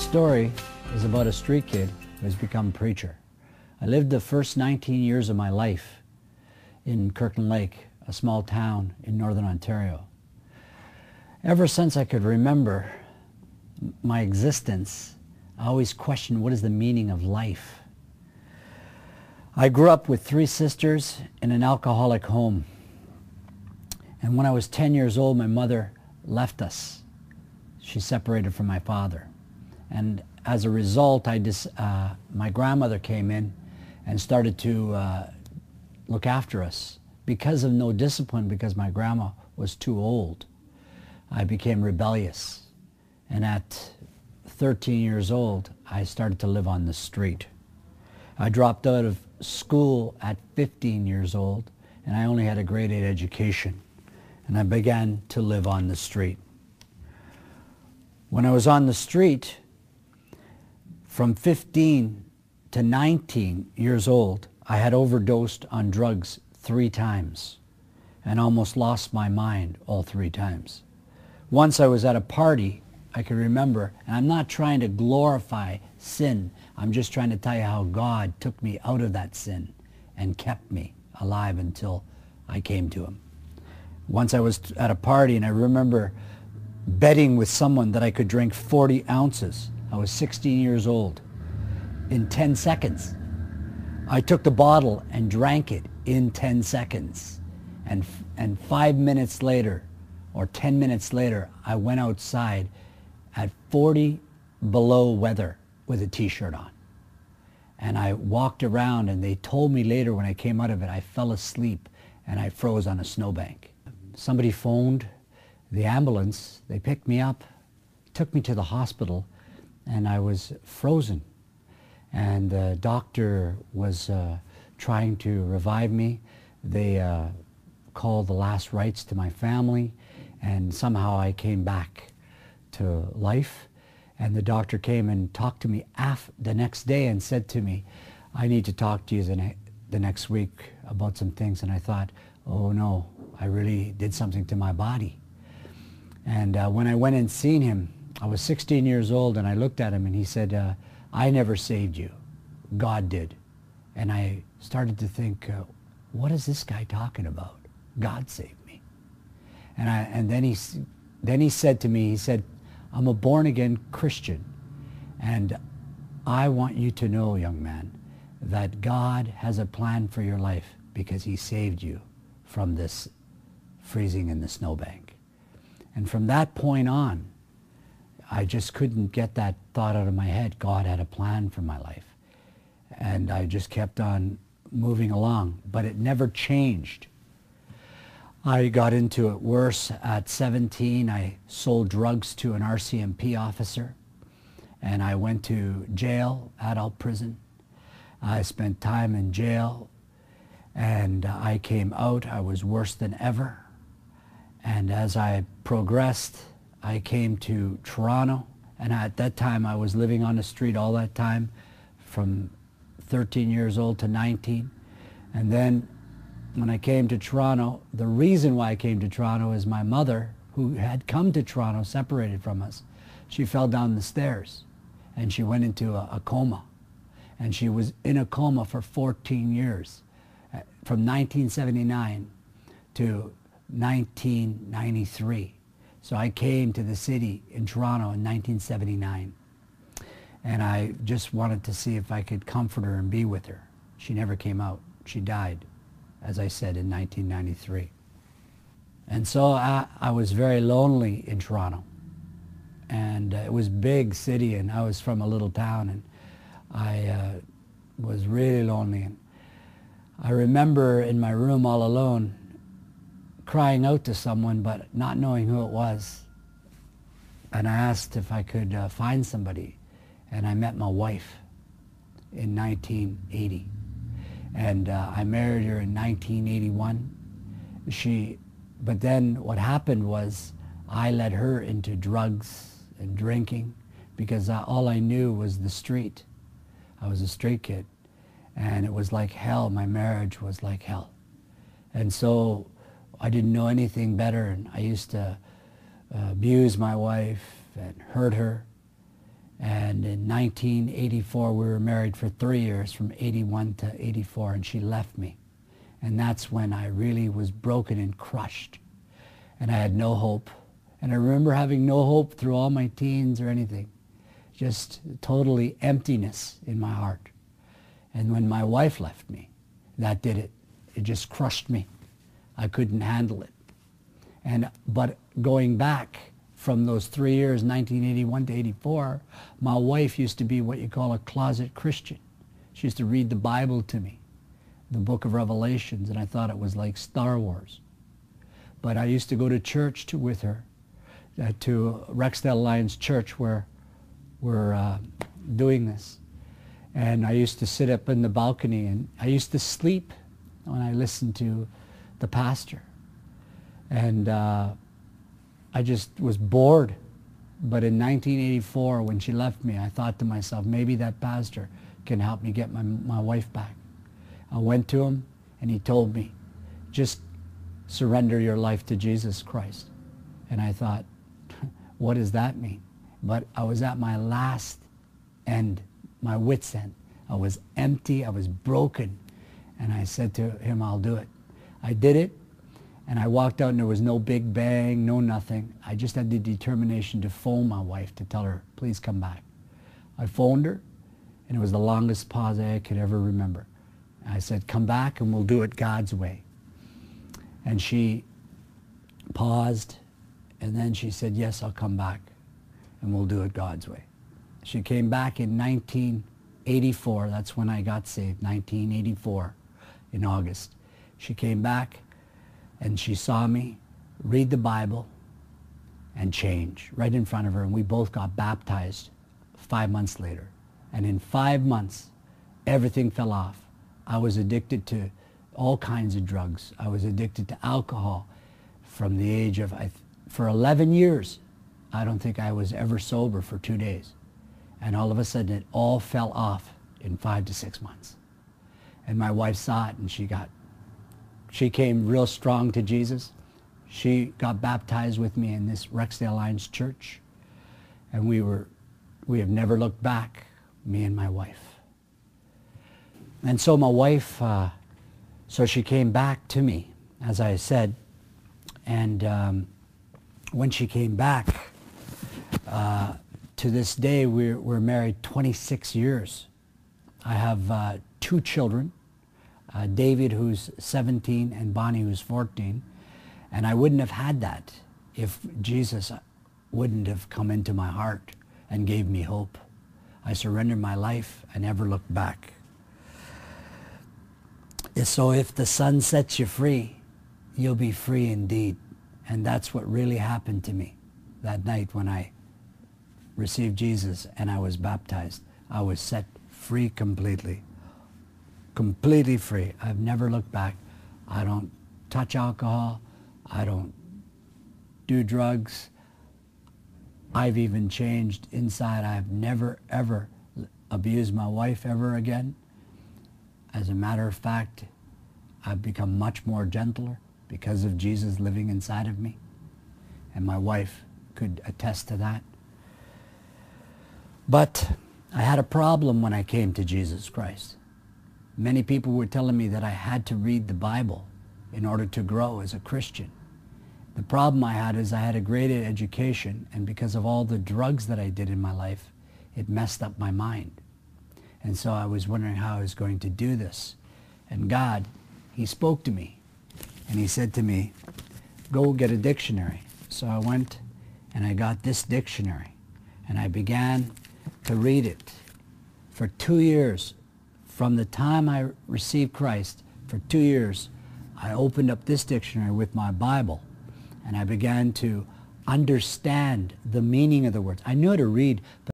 story is about a street kid who has become a preacher. I lived the first 19 years of my life in Kirkland Lake, a small town in northern Ontario. Ever since I could remember my existence, I always questioned what is the meaning of life. I grew up with 3 sisters in an alcoholic home. And when I was 10 years old, my mother left us. She separated from my father. And as a result, my grandmother came in and started to look after us. Because of no discipline, because my grandma was too old, I became rebellious. And at 13 years old, I started to live on the street. I dropped out of school at 15 years old, and I only had a grade 8 education. And I began to live on the street. When I was on the street, from 15 to 19 years old, I had overdosed on drugs 3 times and almost lost my mind all 3 times. Once I was at a party, I can remember, and I'm not trying to glorify sin, I'm just trying to tell you how God took me out of that sin and kept me alive until I came to Him. Once I was at a party and I remember betting with someone that I could drink 40 ounces. I was 16 years old. In 10 seconds. I took the bottle and drank it in 10 seconds. And 5 minutes later, or 10 minutes later, I went outside at 40 below weather with a t-shirt on. And I walked around, and they told me later when I came out of it, I fell asleep and I froze on a snowbank. Somebody phoned the ambulance. They picked me up, took me to the hospital, and I was frozen. And the doctor was trying to revive me. They called the last rites to my family, and somehow I came back to life. And the doctor came and talked to me the next day and said to me, I need to talk to you the next week about some things. And I thought, oh no, I really did something to my body. And when I went and seen him, I was 16 years old, and I looked at him and he said, I never saved you. God did. And I started to think, what is this guy talking about? God saved me. And then he said to me, he said, I'm a born-again Christian, and I want you to know, young man, that God has a plan for your life because He saved you from this freezing in the snowbank. And from that point on, I just couldn't get that thought out of my head. God had a plan for my life. And I just kept on moving along, but it never changed. I got into it worse. At 17, I sold drugs to an RCMP officer, and I went to jail, adult prison. I spent time in jail, and I came out. I was worse than ever. And as I progressed, I came to Toronto, and at that time I was living on the street all that time, from 13 years old to 19. And then when I came to Toronto, the reason why I came to Toronto is my mother, who had come to Toronto, separated from us. She fell down the stairs and she went into a coma. And she was in a coma for 14 years, from 1979 to 1993. So I came to the city in Toronto in 1979. And I just wanted to see if I could comfort her and be with her. She never came out. She died, as I said, in 1993. And so I was very lonely in Toronto. And it was a big city, and I was from a little town, and I was really lonely. And I remember in my room all alone, crying out to someone, but not knowing who it was. And I asked if I could find somebody. And I met my wife in 1980. And I married her in 1981. But then what happened was I led her into drugs and drinking because all I knew was the street. I was a street kid. And it was like hell. My marriage was like hell. And so I didn't know anything better, and I used to abuse my wife and hurt her. And in 1984, we were married for 3 years, from 81 to 84, and she left me. And that's when I really was broken and crushed. And I had no hope. And I remember having no hope through all my teens or anything. Just totally emptiness in my heart. And when my wife left me, that did it. It just crushed me. I couldn't handle it. But going back from those 3 years, 1981 to 84, my wife used to be what you call a closet Christian. She used to read the Bible to me, the book of Revelations, and I thought it was like Star Wars. But I used to go to church with her, to Rexdale Alliance Church, where we're doing this. And I used to sit up in the balcony, and I used to sleep when I listened to the pastor. And I just was bored. But in 1984, when she left me, I thought to myself, maybe that pastor can help me get my wife back. I went to him, and he told me, just surrender your life to Jesus Christ. And I thought, what does that mean? But I was at my last end, my wit's end. I was empty, I was broken. And I said to him, I'll do it. I did it, and I walked out, and there was no big bang, no nothing. I just had the determination to phone my wife to tell her, please come back. I phoned her, and it was the longest pause I could ever remember. I said, come back and we'll do it God's way. And she paused, and then she said, yes, I'll come back and we'll do it God's way. She came back in 1984. That's when I got saved, 1984, in August. She came back and she saw me read the Bible and change right in front of her. And we both got baptized 5 months later. And in 5 months, everything fell off. I was addicted to all kinds of drugs. I was addicted to alcohol from the age of, for 11 years. I don't think I was ever sober for 2 days. And all of a sudden it all fell off in 5 to 6 months. And my wife saw it, and she came real strong to Jesus. She got baptized with me in this Rexdale Alliance Church. And we have never looked back, me and my wife. And so my wife, so she came back to me, as I said. And when she came back, to this day, we're married 26 years. I have 2 children, David, who's 17, and Bonnie, who's 14. And I wouldn't have had that if Jesus wouldn't have come into my heart and gave me hope. I surrendered my life and never looked back. So if the Son sets you free, you'll be free indeed. And that's what really happened to me that night when I received Jesus and I was baptized. I was set free completely. Completely free. I've never looked back. I don't touch alcohol. I don't do drugs. I've even changed inside. I've never, ever abused my wife ever again. As a matter of fact, I've become much more gentler because of Jesus living inside of me. And my wife could attest to that. But I had a problem when I came to Jesus Christ. Many people were telling me that I had to read the Bible in order to grow as a Christian. The problem I had is I had a great education, and because of all the drugs that I did in my life, it messed up my mind. And so I was wondering how I was going to do this. And God, He spoke to me, and He said to me, go get a dictionary. So I went and I got this dictionary, and I began to read it for 2 years. From the time I received Christ, for 2 years, I opened up this dictionary with my Bible, and I began to understand the meaning of the words. I knew how to read, but